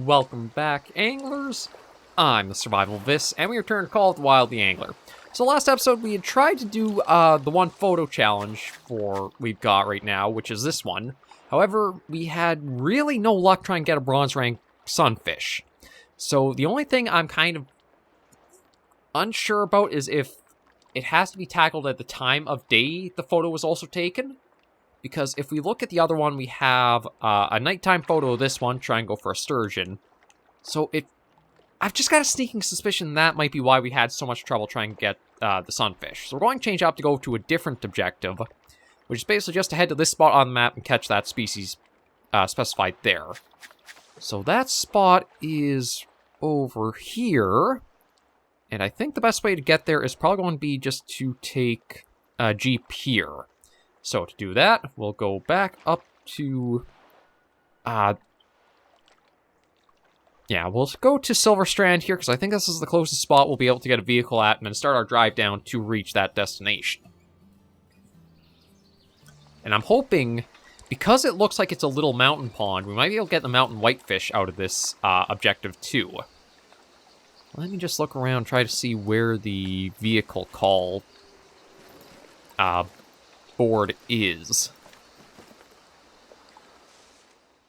Welcome back, anglers. I'm the Survivalist, and we return to Call of the Wild, the Angler. So last episode, we had tried to do the one photo challenge for we've got right now, which is this one. However, we had really no luck trying to get a bronze rank sunfish. So the only thing I'm kind of unsure about is if it has to be tackled at the time of day the photo was also taken. Because if we look at the other one, we have a nighttime photo of this one, try and go for a sturgeon. So I've just got a sneaking suspicion that might be why we had so much trouble trying to get the sunfish. So we're going to change up to go to a different objective, which is basically just to head to this spot on the map and catch that species specified there. So that spot is over here, and I think the best way to get there is probably going to be just to take a jeep here. So to do that, we'll go back up to, we'll go to Silver Strand here, because I think this is the closest spot we'll be able to get a vehicle at, and then start our drive down to reach that destination. And I'm hoping, because it looks like it's a little mountain pond, we might be able to get the mountain whitefish out of this objective too. Let me just look around, try to see where the vehicle call board is.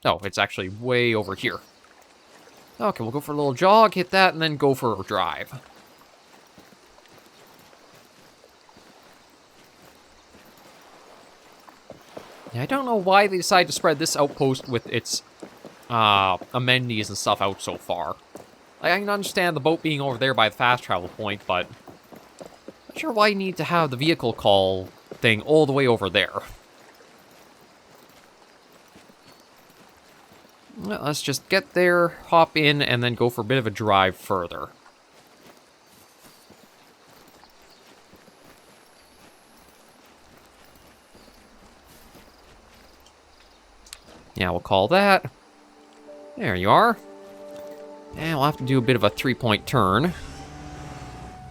Oh, it's actually way over here. Okay, we'll go for a little jog, hit that, and then go for a drive. Yeah, I don't know why they decided to spread this outpost with its amenities and stuff out so far. Like, I can understand the boat being over there by the fast travel point, but not sure why you need to have the vehicle call thing all the way over there. Well, let's just get there, hop in, and then go for a bit of a drive further. Yeah, we'll call that. There you are. And we'll have to do a bit of a three-point turn.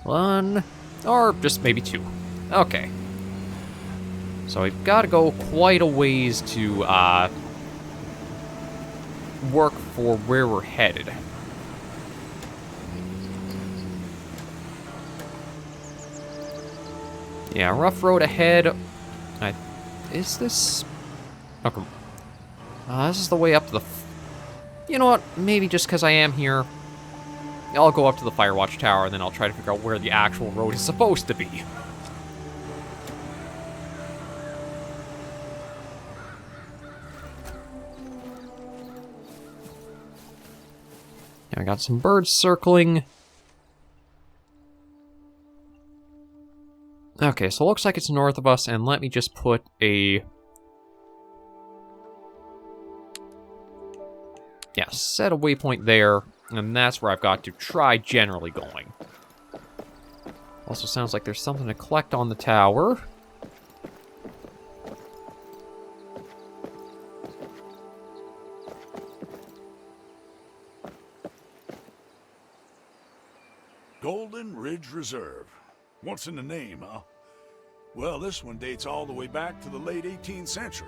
One, or just maybe two. Okay. So we've got to go quite a ways to work for where we're headed. Yeah, rough road ahead. Is this... Okay. This is the way up to the... You know what? Maybe just because I am here, I'll go up to the Firewatch Tower, and then I'll try to figure out where the actual road is supposed to be. I got some birds circling. Okay, so it looks like it's north of us, and let me just put a... Yeah, set a waypoint there, and that's where I've got to try generally going. Also sounds like there's something to collect on the tower. Golden Ridge Reserve. What's in the name, huh? Well, this one dates all the way back to the late 18th century.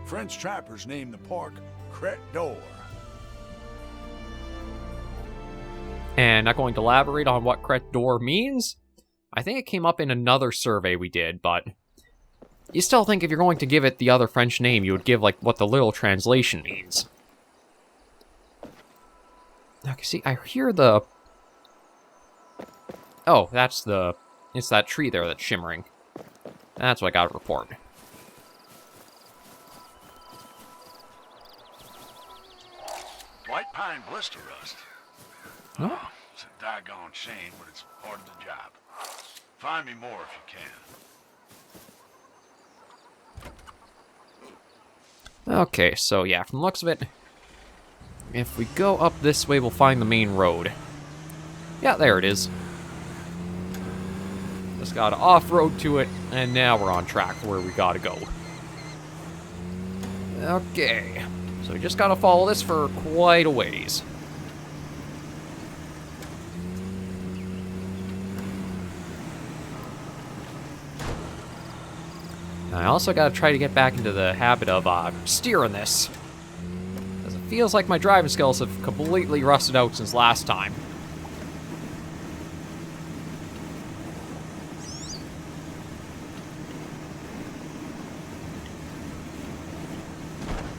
French trappers named the park Crête d'Or. And not going to elaborate on what Crête d'Or means. I think it came up in another survey we did, but you still think if you're going to give it the other French name, you would give, like, what the literal translation means. Okay, see, I hear the... Oh, that's the... It's that tree there that's shimmering. That's what I gotta report. White pine blister rust. Oh. It's a doggone shame, but it's part of the job. Find me more if you can. Okay, so yeah, from the looks of it, if we go up this way, we'll find the main road. Yeah, there it is. Just gotta off-road to it, and now we're on track for where we gotta go. Okay, so we just gotta follow this for quite a ways. I also gotta try to get back into the habit of steering this. feels like my driving skills have completely rusted out since last time.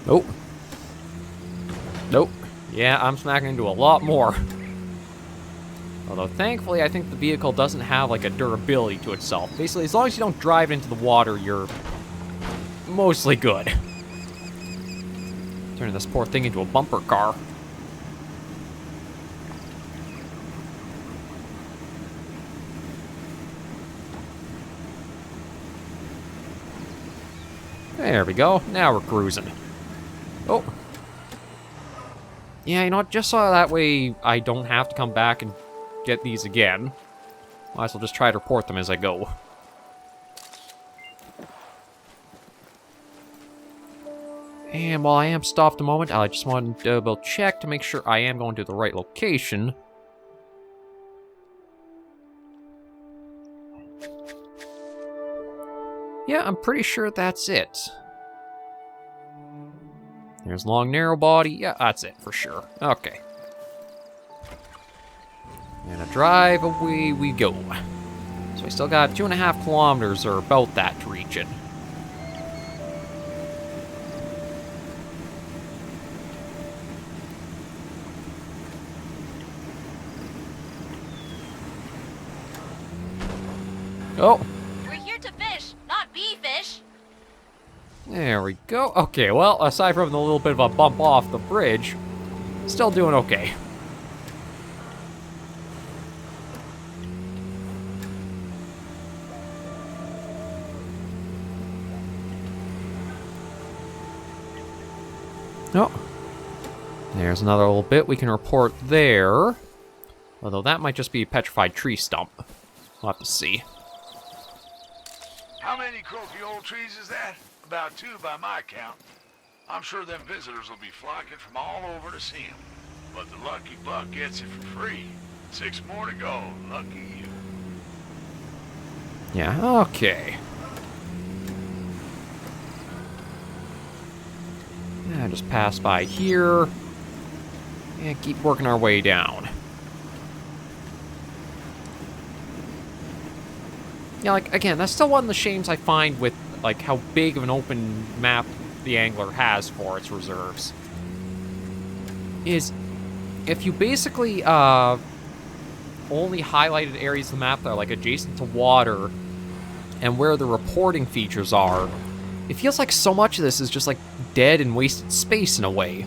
Nope. Nope. Yeah, I'm smacking into a lot more. Although, thankfully, I think the vehicle doesn't have, like, a durability to itself. Basically, as long as you don't drive into the water, you're mostly good. Turning this poor thing into a bumper car. There we go. Now we're cruising. Oh. Yeah, you know what? Just so that way I don't have to come back and get these again. Might as well just try to report them as I go. And while I am stopped a moment, I just want to double check to make sure I am going to the right location. Yeah, I'm pretty sure that's it. There's long, narrow body. Yeah, that's it for sure. Okay. And a drive away we go. So we still got 2.5 kilometers or about that to reach it. Oh. We're here to fish, not be fish. There we go. Okay, well, aside from the little bit of a bump off the bridge, still doing okay. Oh. There's another little bit we can report there. Although that might just be a petrified tree stump. We'll have to see. How many croaky old trees is that? About 2 by my count. I'm sure them visitors will be flocking from all over to see him. But the lucky buck gets it for free. 6 more to go. Lucky you. Yeah, okay. Yeah, just pass by here. And keep working our way down. Yeah, like, again, that's still one of the shames I find with, like, how big of an open map the angler has for its reserves. Is, if you basically, only highlighted areas of the map that are, like, adjacent to water and where the reporting features are, it feels like so much of this is just, like, dead and wasted space in a way.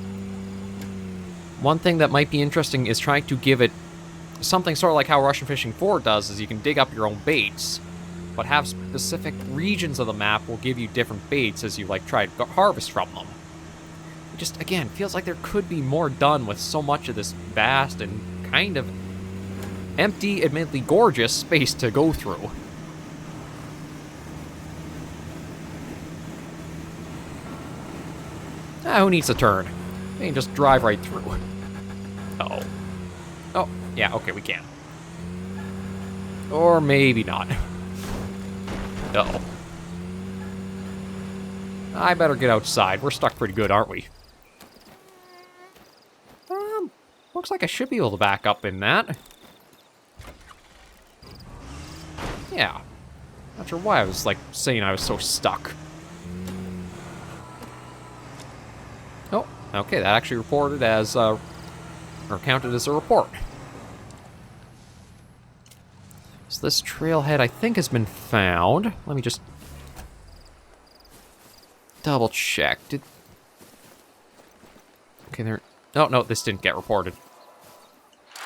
One thing that might be interesting is trying to give it something sort of like how Russian Fishing 4 does, is you can dig up your own baits, but have specific regions of the map will give you different baits as you, like, try to harvest from them. It just, again, feels like there could be more done with so much of this vast and kind of empty, admittedly gorgeous space to go through. Ah, who needs a turn? We can just drive right through. Uh-oh. Oh, yeah, okay, we can. Or maybe not. Uh-oh. I better get outside. We're stuck pretty good, aren't we? Looks like I should be able to back up in that. Yeah. Not sure why I was, like, saying I was so stuck. Oh, okay, that actually reported as, or counted as a report. So this trailhead, I think, has been found. Let me just double check. Okay, there... Oh, no, this didn't get reported.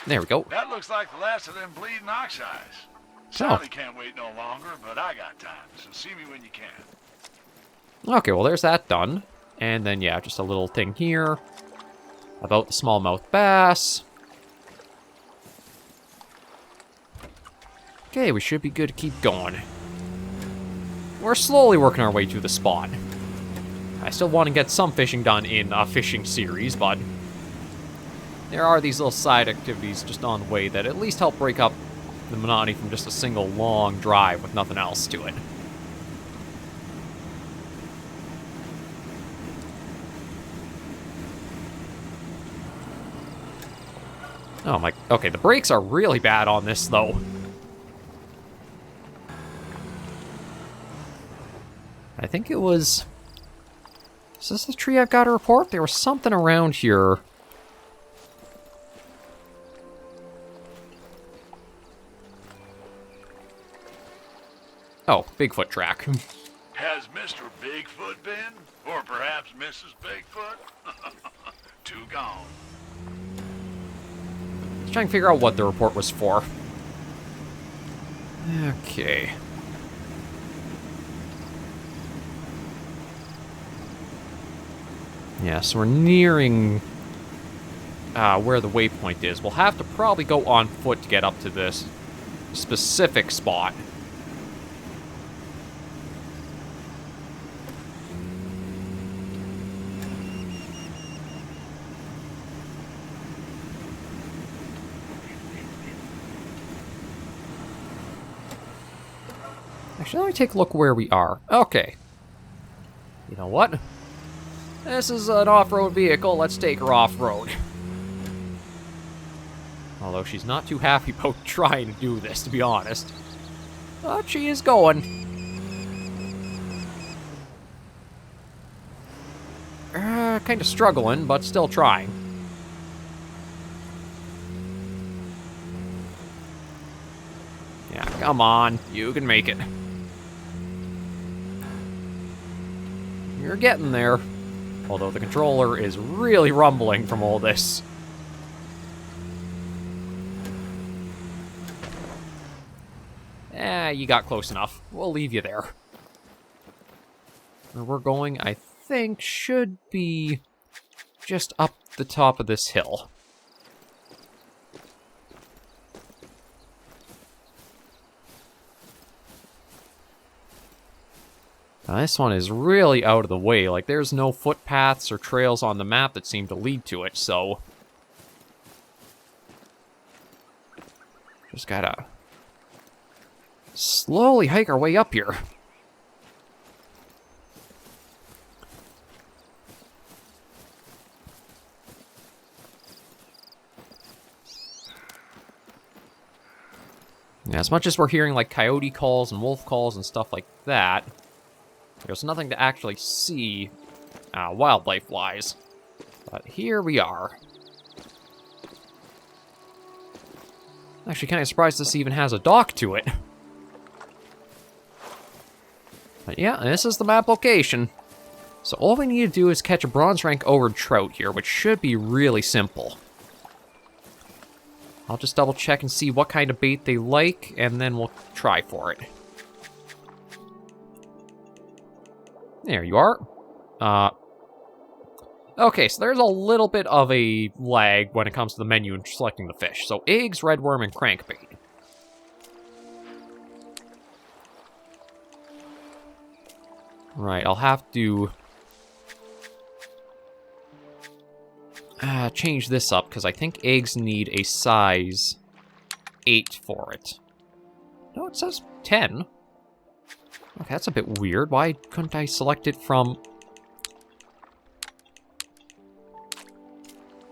There we go. That looks like the last of them bleeding ox eyes. Sally can't wait no longer, but I got time, so see me when you can. Okay, well, there's that done. And then, yeah, just a little thing here about the smallmouth bass. Okay, we should be good to keep going. We're slowly working our way to the spot. I still want to get some fishing done in a fishing series, but there are these little side activities just on the way that at least help break up the monotony from just a single long drive with nothing else to it. Oh my... Okay, the brakes are really bad on this, though. I think it was... Is this the tree I've got to report? There was something around here. Oh, Bigfoot track. Has Mr. Bigfoot been? Or perhaps Mrs. Bigfoot? Two gone. Let's try and figure out what the report was for. Okay. Yeah, so we're nearing where the waypoint is. We'll have to probably go on foot to get up to this specific spot. Actually, let me take a look where we are. Okay. You know what? This is an off-road vehicle. Let's take her off-road. Although she's not too happy about trying to do this, to be honest. But she is going. Kind of struggling, but still trying. Yeah, come on. You can make it. You're getting there. Although the controller is really rumbling from all this. You got close enough. We'll leave you there. Where we're going, I think, should be just up the top of this hill. Now, this one is really out of the way. Like, there's no footpaths or trails on the map that seem to lead to it, so... Just gotta... slowly hike our way up here. Yeah, as much as we're hearing, like, coyote calls and wolf calls and stuff like that... There's nothing to actually see wildlife-wise. But here we are. Actually, kind of surprised this even has a dock to it. But yeah, this is the map location. So all we need to do is catch a bronze rank Ohrid Trout here, which should be really simple. I'll just double check and see what kind of bait they like, and then we'll try for it. There you are. Okay, so there's a little bit of a lag when it comes to the menu and selecting the fish. So eggs, redworm, and crankbait. Right, I'll have to change this up, because I think eggs need a size 8 for it. No, it says 10. Okay, that's a bit weird. Why couldn't I select it from...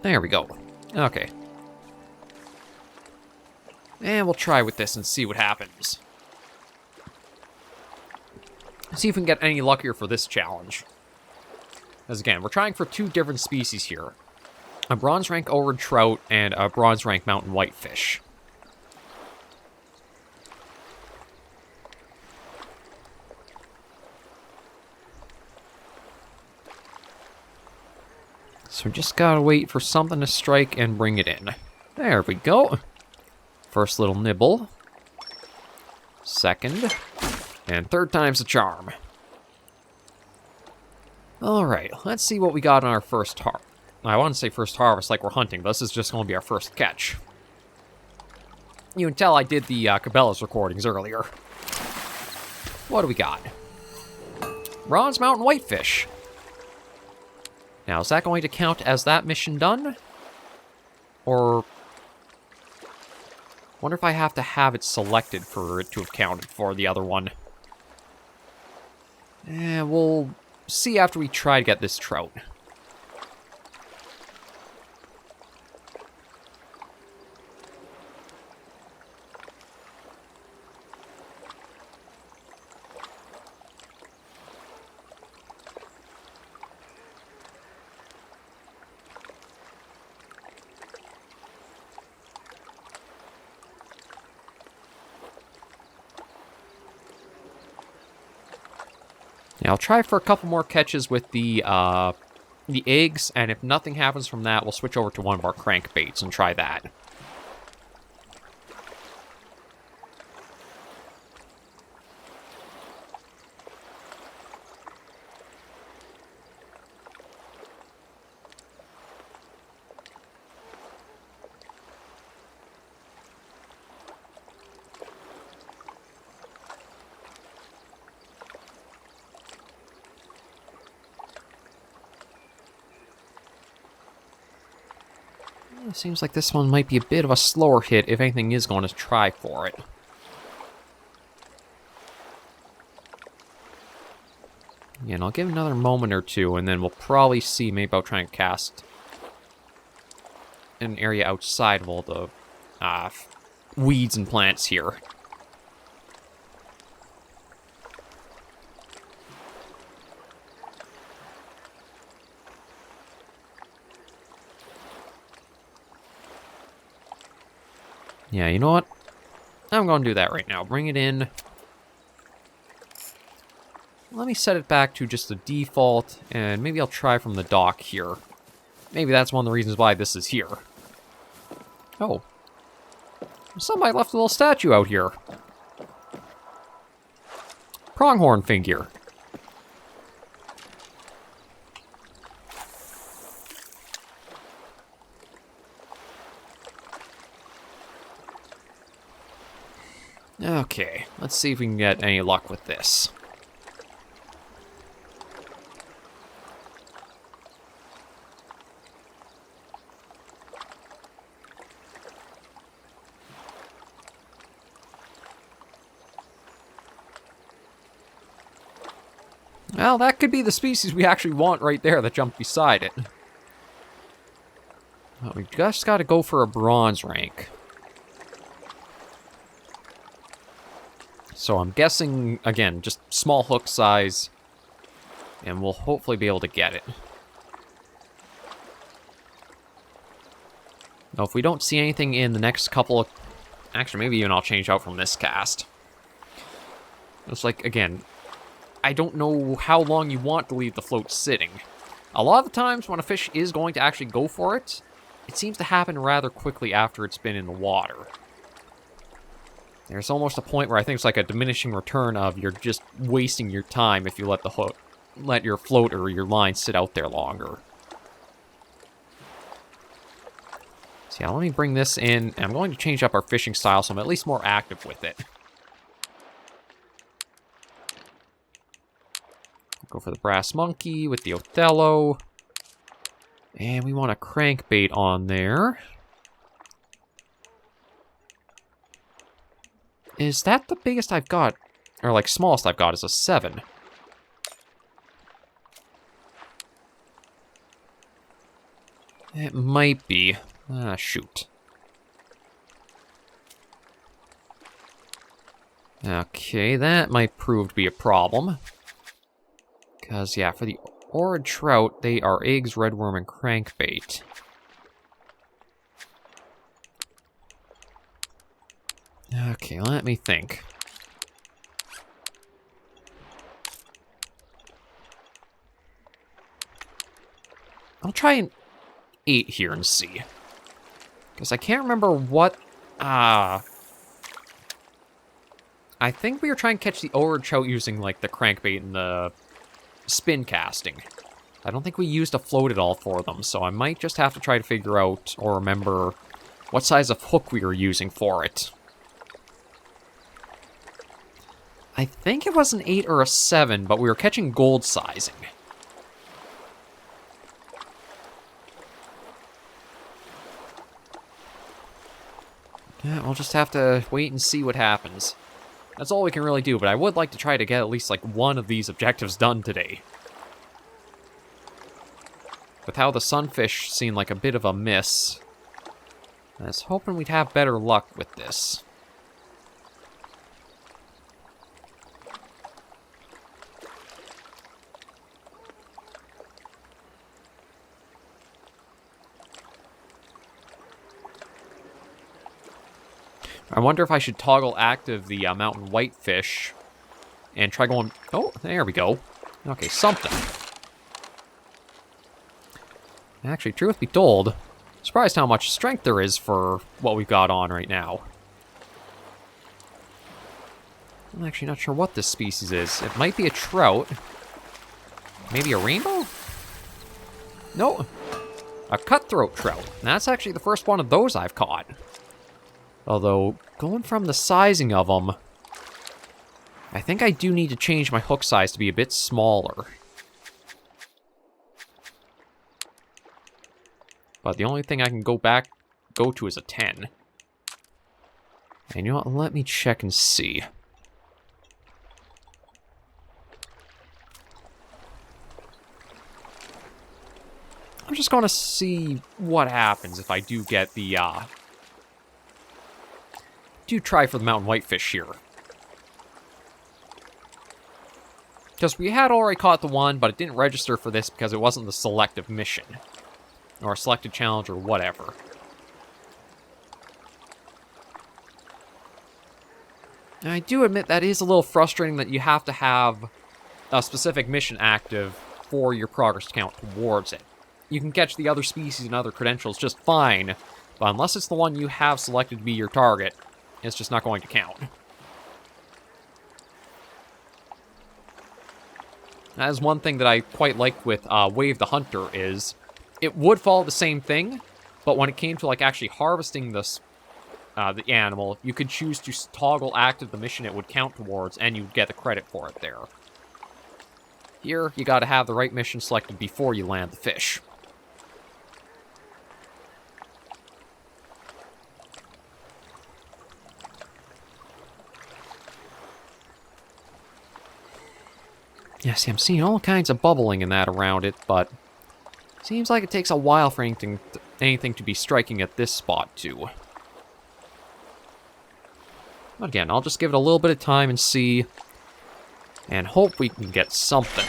There we go. Okay. And we'll try with this and see what happens. See if we can get any luckier for this challenge. As again, we're trying for 2 different species here. A bronze rank Ohrid Trout and a bronze rank Mountain Whitefish. So we just gotta wait for something to strike and bring it in. There we go. First little nibble. Second. And third time's the charm. Alright, let's see what we got on our first harvest. I want to say first harvest like we're hunting, but this is just going to be our first catch. You can tell I did the Cabela's recordings earlier. What do we got? Bronze Mountain Whitefish. Now, is that going to count as that mission done? Or... wonder if I have to have it selected for it to have counted for the other one. We'll see after we try to get this trout. Yeah, I'll try for a couple more catches with the eggs, and if nothing happens from that, we'll switch over to one of our crankbaits and try that. It seems like this one might be a bit of a slower hit if anything is going to try for it. Yeah, and I'll give it another moment or two, and then we'll probably see. Maybe I'll try and cast an area outside of all the weeds and plants here. Yeah, you know what? I'm going to do that right now. Bring it in. Let me set it back to just the default, and maybe I'll try from the dock here. Maybe that's one of the reasons why this is here. Oh. Somebody left a little statue out here. Pronghorn figure. Okay, let's see if we can get any luck with this. Well, that could be the species we actually want right there that jumped beside it. Well, we just got to go for a bronze rank. So I'm guessing, again, just small hook size, and we'll hopefully be able to get it. Now, if we don't see anything in the next couple of... Actually, maybe even I'll change out from this cast. It's like, again, I don't know how long you want to leave the float sitting. A lot of the times when a fish is going to actually go for it, it seems to happen rather quickly after it's been in the water. There's almost a point where I think it's like a diminishing return of you're just wasting your time if you let your float or your line sit out there longer. So yeah, let me bring this in. I'm going to change up our fishing style so I'm at least more active with it. Go for the brass monkey with the Othello. And we want a crankbait on there. Is that the biggest I've got? Or, like, smallest I've got is a 7. It might be. Ah, shoot. Okay, that might prove to be a problem. Because, yeah, for the Ohrid Trout, they are eggs, redworm, and crankbait. Okay, let me think. I'll try an 8 here and see. Because I can't remember what... I think we were trying to catch the Ohrid Trout using, like, the crankbait and the spin casting. I don't think we used a float at all for them, so I might just have to try to figure out or remember what size of hook we were using for it. I think it was an 8 or a 7, but we were catching gold sizing. Yeah, we'll just have to wait and see what happens. That's all we can really do, but I would like to try to get at least, like, one of these objectives done today. With how the sunfish seemed like a bit of a miss, I was hoping we'd have better luck with this. I wonder if I should toggle active the Mountain Whitefish and try going... Oh, there we go. Okay, something. Actually, truth be told, surprised how much strength there is for what we've got on right now. I'm actually not sure what this species is. It might be a trout. Maybe a rainbow? No. A cutthroat trout. And that's actually the first one of those I've caught. Although, going from the sizing of them, I think I do need to change my hook size to be a bit smaller. But the only thing I can go to is a 10. And you know what? Let me check and see. I'm just going to see what happens if I do get the, do try for the mountain whitefish here. Because we had already caught the one, but it didn't register for this because it wasn't the selective mission. Or a selected challenge or whatever. And I do admit that is a little frustrating that you have to have a specific mission active for your progress to count towards it. You can catch the other species and other credentials just fine, but unless it's the one you have selected to be your target, it's just not going to count. That is one thing that I quite liked with Wave the Hunter is it would follow the same thing, but when it came to like actually harvesting this the animal, you could choose to toggle active the mission it would count towards, and you'd get the credit for it there. Here, you gotta have the right mission selected before you land the fish. Yeah, see, I'm seeing all kinds of bubbling in that around it, but seems like it takes a while for anything to be striking at this spot, too. But again, I'll just give it a little bit of time and see, and hope we can get something.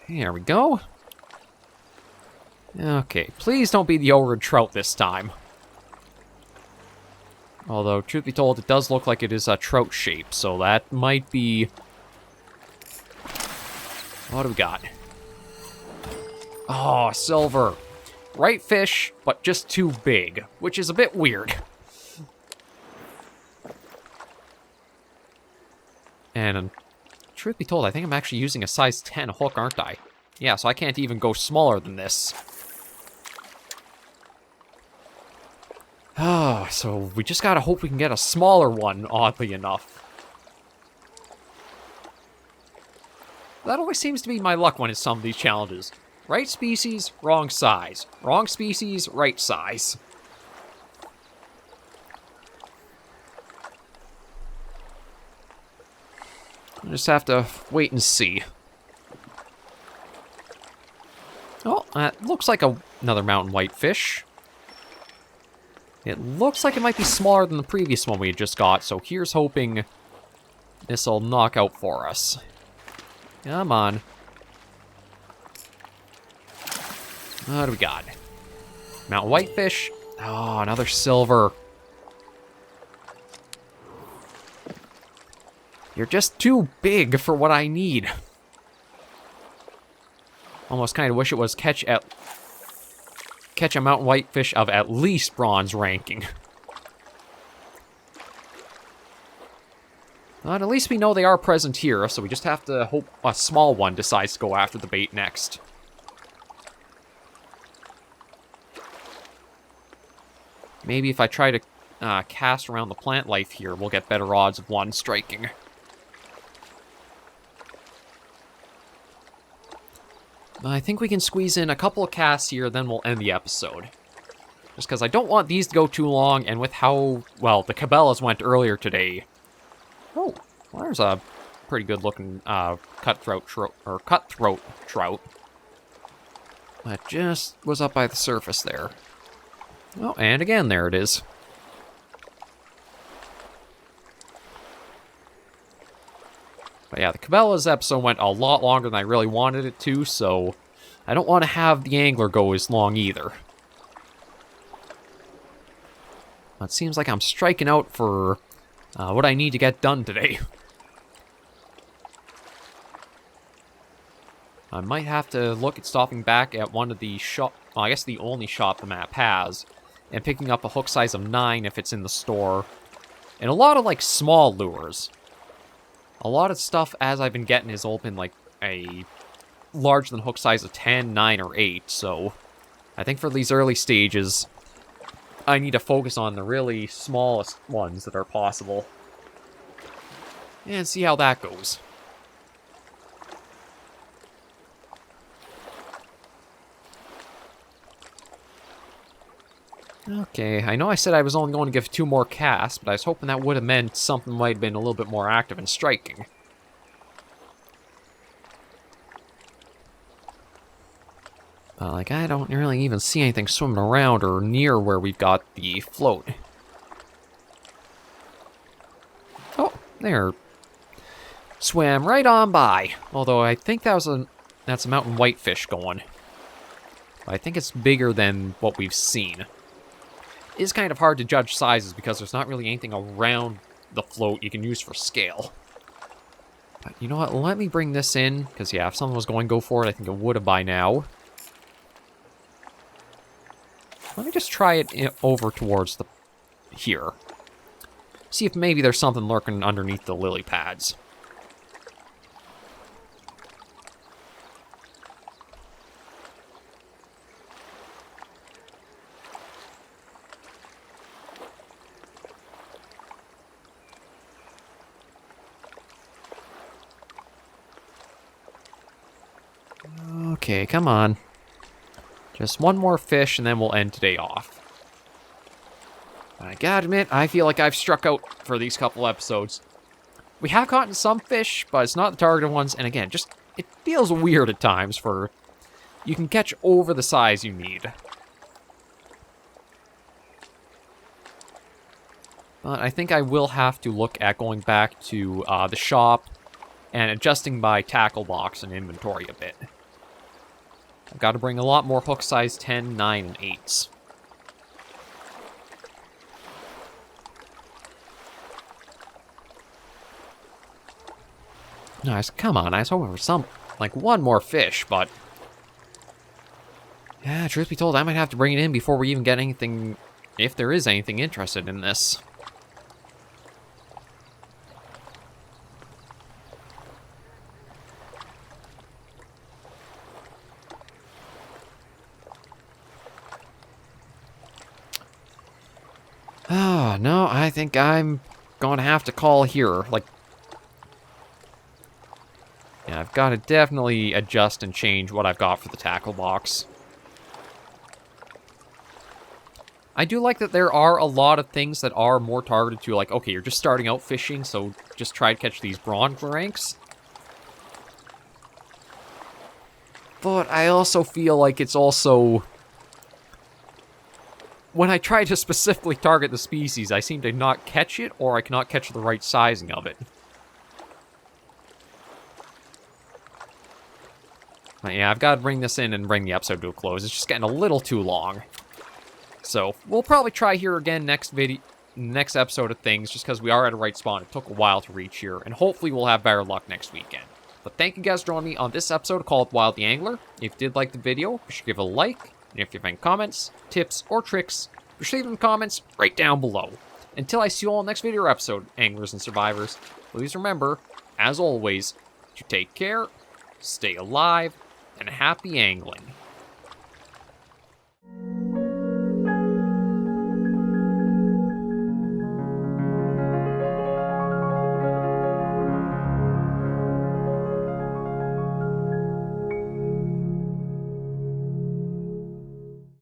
There we go. Okay, please don't be the Ohrid Trout this time. Although, truth be told, it does look like it is a trout shape, so that might be... What do we got? Oh, silver. Right fish, but just too big, which is a bit weird. And, truth be told, I think I'm actually using a size 10 hook, aren't I? Yeah, so I can't even go smaller than this. Oh, so we just gotta hope we can get a smaller one, oddly enough. That always seems to be my luck when it's some of these challenges. Right species, wrong size. Wrong species, right size. I just have to wait and see. Oh, that looks like another mountain whitefish. It looks like it might be smaller than the previous one we had just got, so here's hoping this'll knock out for us. Come on. What do we got? Mountain whitefish. Oh, another silver. You're just too big for what I need. Almost kind of wish it was catch a mountain whitefish of at least bronze ranking. But at least we know they are present here, so we just have to hope a small one decides to go after the bait next. Maybe if I try to cast around the plant life here, we'll get better odds of one striking. I think we can squeeze in a couple of casts here, then we'll end the episode. Just because I don't want these to go too long, and with how, well, the Cabela's went earlier today. Oh, well, there's a pretty good-looking cutthroat trout. That just was up by the surface there. Oh, and again, there it is. But yeah, the Cabela's episode went a lot longer than I really wanted it to, so I don't want to have the angler go as long either. It seems like I'm striking out for what I need to get done today. I might have to look at stopping back at one of the shop, well, I guess the only shop the map has, and picking up a hook size of 9 if it's in the store. And a lot of, like, small lures. A lot of stuff, as I've been getting, has all been, like, a larger than hook size of 10, 9, or 8, so I think for these early stages, I need to focus on the really smallest ones that are possible. And see how that goes. Okay, I know I said I was only going to give 2 more casts, but I was hoping that would have meant something might have been a little bit more active in striking. Like, I don't really even see anything swimming around or near where we've got the float. Oh, there. Swam right on by. Although I think that's a mountain whitefish going. I think it's bigger than what we've seen. It is kind of hard to judge sizes because there's not really anything around the float you can use for scale. But you know what? Let me bring this in, because yeah, if someone was going to go for it, I think it would have by now. Let me just try it over towards the here. See if maybe there's something lurking underneath the lily pads. Okay, come on. Just one more fish, and then we'll end today off. I gotta admit, I feel like I've struck out for these couple episodes. We have caught some fish, but it's not the targeted ones, and again, just, it feels weird at times for... You can catch over the size you need. But I think I will have to look at going back to the shop and adjusting my tackle box and inventory a bit. I've got to bring a lot more hook size 10, 9, and 8s. Nice, come on, I was hoping for some, like, one more fish, but... Yeah, truth be told, I might have to bring it in before we even get anything, if there is anything interested in this. Oh, no, I think I'm going to have to call here. Like, yeah, I've got to definitely adjust and change what I've got for the tackle box. I do like that there are a lot of things that are more targeted to, like, okay, you're just starting out fishing, so just try to catch these bronze ranks. But I also feel like it's also... When I try to specifically target the species, I seem to not catch it, or I cannot catch the right sizing of it. But yeah, I've got to bring this in and bring the episode to a close. It's just getting a little too long. So, we'll probably try here again next episode of things, just because we are at a right spawn. It took a while to reach here, and hopefully we'll have better luck next weekend. But thank you guys for joining me on this episode of Call of the Wild the Angler. If you did like the video, be sure to give it a like. And if you have any comments, tips, or tricks, be sure to leave them in the comments right down below. Until I see you all in the next video or episode, Anglers and Survivors, please remember, as always, to take care, stay alive, and happy angling.